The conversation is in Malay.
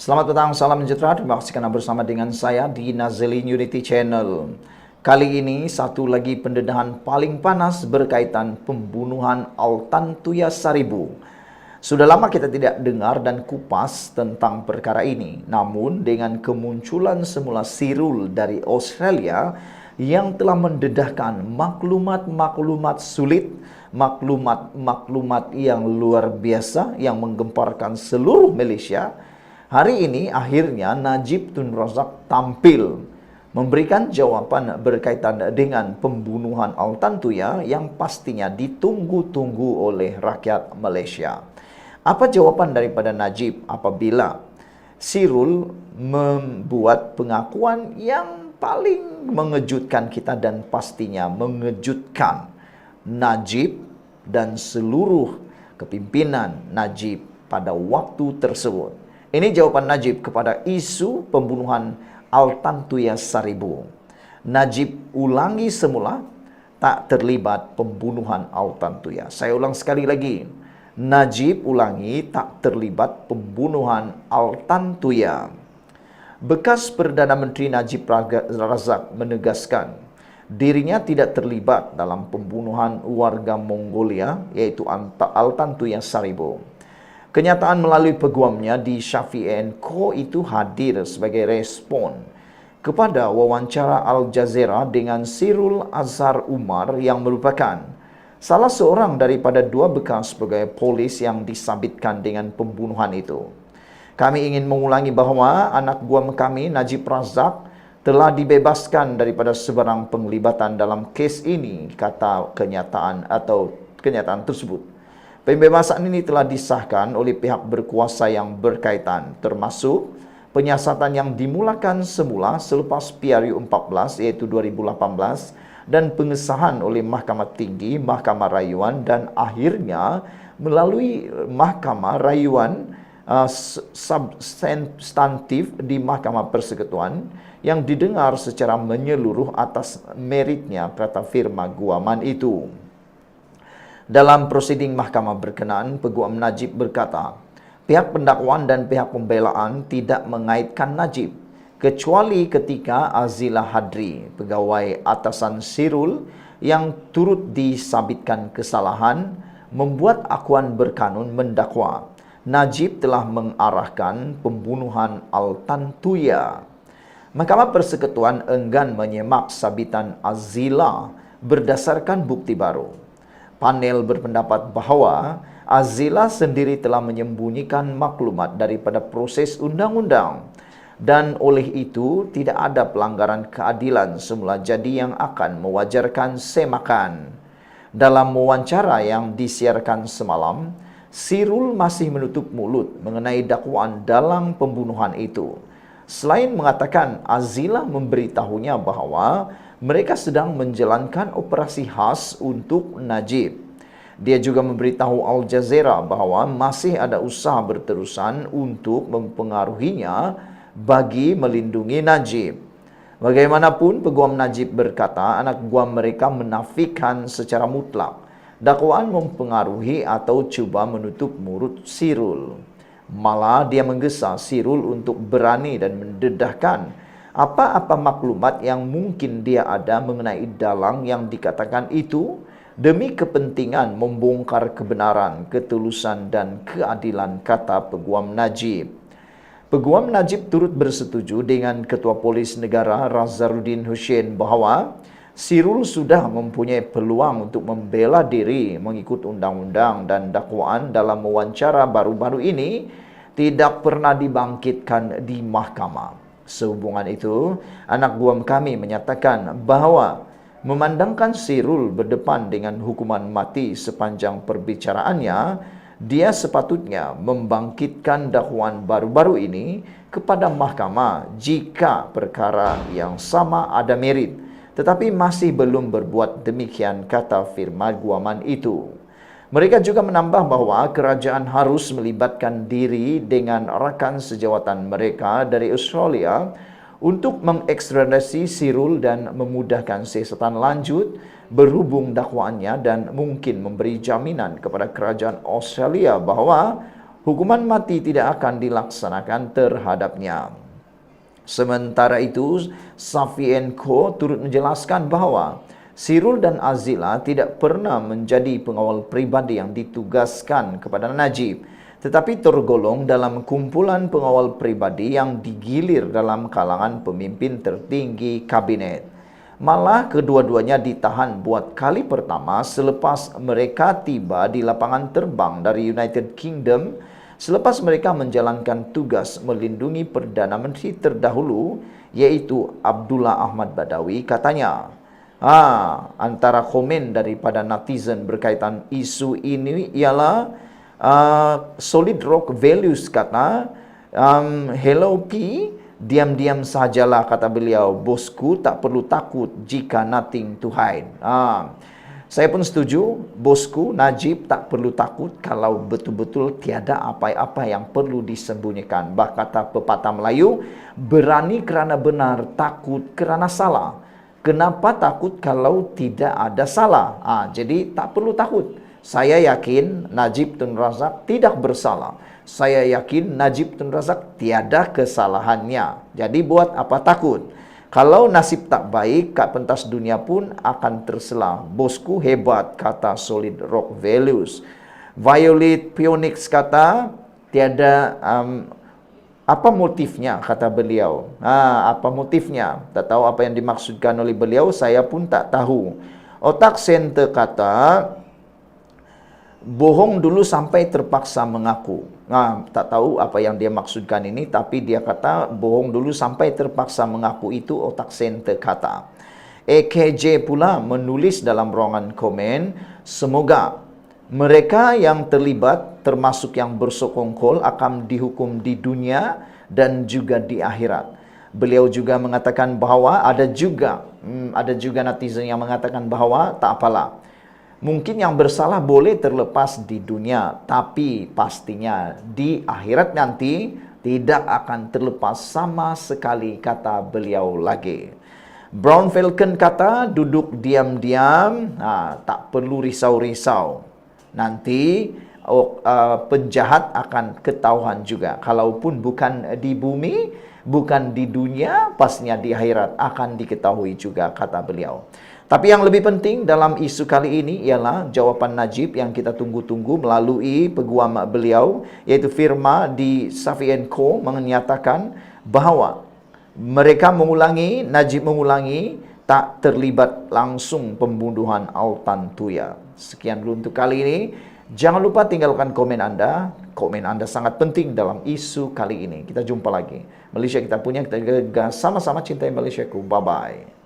Selamat petang, salam sejahtera. Terima kasih kerana bersama dengan saya di Nazilin Unity Channel. Kali ini satu lagi pendedahan paling panas berkaitan pembunuhan Altan Tuya Saribu. Sudah lama kita tidak dengar dan kupas tentang perkara ini. Namun dengan kemunculan semula Cyril dari Australia yang telah mendedahkan maklumat-maklumat sulit, maklumat-maklumat yang luar biasa yang menggemparkan seluruh Malaysia. Hari ini akhirnya Najib Tun Razak tampil memberikan jawapan berkaitan dengan pembunuhan Altan Tuya yang pastinya ditunggu-tunggu oleh rakyat Malaysia. Apa jawapan daripada Najib apabila Cyril membuat pengakuan yang paling mengejutkan kita dan pastinya mengejutkan Najib dan seluruh kepimpinan Najib pada waktu tersebut? Ini jawapan Najib kepada isu pembunuhan Altan Tuya Saribu. Najib ulangi semula tak terlibat pembunuhan Altan Tuya. Saya ulang sekali lagi. Najib ulangi tak terlibat pembunuhan Altan Tuya. Bekas Perdana Menteri Najib Razak menegaskan dirinya tidak terlibat dalam pembunuhan warga Mongolia iaitu Altan Tuya Saribu. Kenyataan melalui peguamnya di Syafi'i & Co itu hadir sebagai respon kepada wawancara Al Jazeera dengan Cyril Azhar Umar yang merupakan salah seorang daripada dua bekas pegawai polis yang disabitkan dengan pembunuhan itu. Kami ingin mengulangi bahawa anak guam kami Najib Razak telah dibebaskan daripada sebarang penglibatan dalam kes ini, kata kenyataan tersebut. Pembebasan ini telah disahkan oleh pihak berkuasa yang berkaitan, termasuk penyiasatan yang dimulakan semula selepas PRU 14 iaitu 2018 dan pengesahan oleh Mahkamah Tinggi, Mahkamah Rayuan dan akhirnya melalui Mahkamah Rayuan substantif di Mahkamah Persekutuan yang didengar secara menyeluruh atas meritnya, kata firma guaman itu. Dalam prosiding mahkamah berkenaan, peguam Najib berkata, pihak pendakwaan dan pihak pembelaan tidak mengaitkan Najib kecuali ketika Azila Hadri, pegawai atasan Cyril yang turut disabitkan kesalahan, membuat akuan berkanun mendakwa Najib telah mengarahkan pembunuhan Altan Tuya. Mahkamah Persekutuan enggan menyemak sabitan Azila berdasarkan bukti baru. Panel berpendapat bahawa Azila sendiri telah menyembunyikan maklumat daripada proses undang-undang dan oleh itu tidak ada pelanggaran keadilan semula jadi yang akan mewajarkan semakan. Dalam wawancara yang disiarkan semalam, Cyril masih menutup mulut mengenai dakwaan dalam pembunuhan itu. Selain mengatakan Azila memberitahunya bahawa mereka sedang menjalankan operasi khas untuk Najib. Dia juga memberitahu Al Jazeera bahawa masih ada usaha berterusan untuk mempengaruhinya bagi melindungi Najib. Bagaimanapun, peguam Najib berkata anak guam mereka menafikan secara mutlak dakwaan mempengaruhi atau cuba menutup mulut Cyril. Malah dia menggesa Cyril untuk berani dan mendedahkan apa-apa maklumat yang mungkin dia ada mengenai dalang yang dikatakan itu demi kepentingan membongkar kebenaran, ketulusan dan keadilan, kata peguam Najib. Peguam Najib turut bersetuju dengan Ketua Polis Negara Razaruddin Hussein bahawa Cyril sudah mempunyai peluang untuk membela diri mengikut undang-undang dan dakwaan dalam wawancara baru-baru ini tidak pernah dibangkitkan di mahkamah. Sehubungan itu, anak guam kami menyatakan bahawa memandangkan Cyril berdepan dengan hukuman mati sepanjang perbicaraannya, dia sepatutnya membangkitkan dakwaan baru-baru ini kepada mahkamah jika perkara yang sama ada merit, tetapi masih belum berbuat demikian, kata firma guaman itu. Mereka juga menambah bahawa kerajaan harus melibatkan diri dengan rakan sejawatan mereka dari Australia untuk mengekstradisi Cyril dan memudahkan siasatan lanjut berhubung dakwaannya dan mungkin memberi jaminan kepada kerajaan Australia bahawa hukuman mati tidak akan dilaksanakan terhadapnya. Sementara itu, Safi & Co turut menjelaskan bahawa Sirul dan Azila tidak pernah menjadi pengawal pribadi yang ditugaskan kepada Najib, tetapi tergolong dalam kumpulan pengawal pribadi yang digilir dalam kalangan pemimpin tertinggi kabinet. Malah kedua-duanya ditahan buat kali pertama selepas mereka tiba di lapangan terbang dari United Kingdom selepas mereka menjalankan tugas melindungi Perdana Menteri terdahulu, yaitu Abdullah Ahmad Badawi. Katanya, antara komen daripada netizen berkaitan isu ini ialah Solid Rock Values kata, hello P, diam-diam sajalah kata beliau, bosku tak perlu takut jika nothing to hide. Saya pun setuju, bosku Najib tak perlu takut kalau betul-betul tiada apa-apa yang perlu disembunyikan. Bah kata pepatah Melayu, berani kerana benar, takut kerana salah. Kenapa takut kalau tidak ada salah? Jadi tak perlu takut. Saya yakin Najib Tun Razak tidak bersalah. Saya yakin Najib Tun Razak tiada kesalahannya. Jadi buat apa takut? Kalau nasib tak baik, kat pentas dunia pun akan terselah. Bosku hebat, kata Solid Rock Values. Violet Phoenix kata, tiada apa motifnya, kata beliau. Apa motifnya? Tak tahu apa yang dimaksudkan oleh beliau, saya pun tak tahu. Otak Center kata, bohong dulu sampai terpaksa mengaku. Tak tahu apa yang dia maksudkan ini, tapi dia kata bohong dulu sampai terpaksa mengaku, itu Otak Center kata. AKJ pula menulis dalam ruangan komen, semoga mereka yang terlibat termasuk yang bersekongkol akan dihukum di dunia dan juga di akhirat. Beliau juga mengatakan bahawa ada juga netizen yang mengatakan bahawa tak apalah. Mungkin yang bersalah boleh terlepas di dunia, tapi pastinya di akhirat nanti tidak akan terlepas sama sekali, kata beliau lagi. Brown Falcon kata, duduk diam-diam, tak perlu risau-risau. Nanti penjahat akan ketahuan juga. Kalaupun bukan di bumi, bukan di dunia, pastinya di akhirat akan diketahui juga, kata beliau. Tapi yang lebih penting dalam isu kali ini ialah jawapan Najib yang kita tunggu-tunggu melalui peguam beliau, yaitu firma di Safi & Co menyatakan bahawa Najib mengulangi tak terlibat langsung pembunuhan Altan Tuya. Sekian dulu untuk kali ini. Jangan lupa tinggalkan komen Anda. Komen Anda sangat penting dalam isu kali ini. Kita jumpa lagi. Malaysia kita punya, kita sama-sama cintai Malaysiaku. Bye-bye.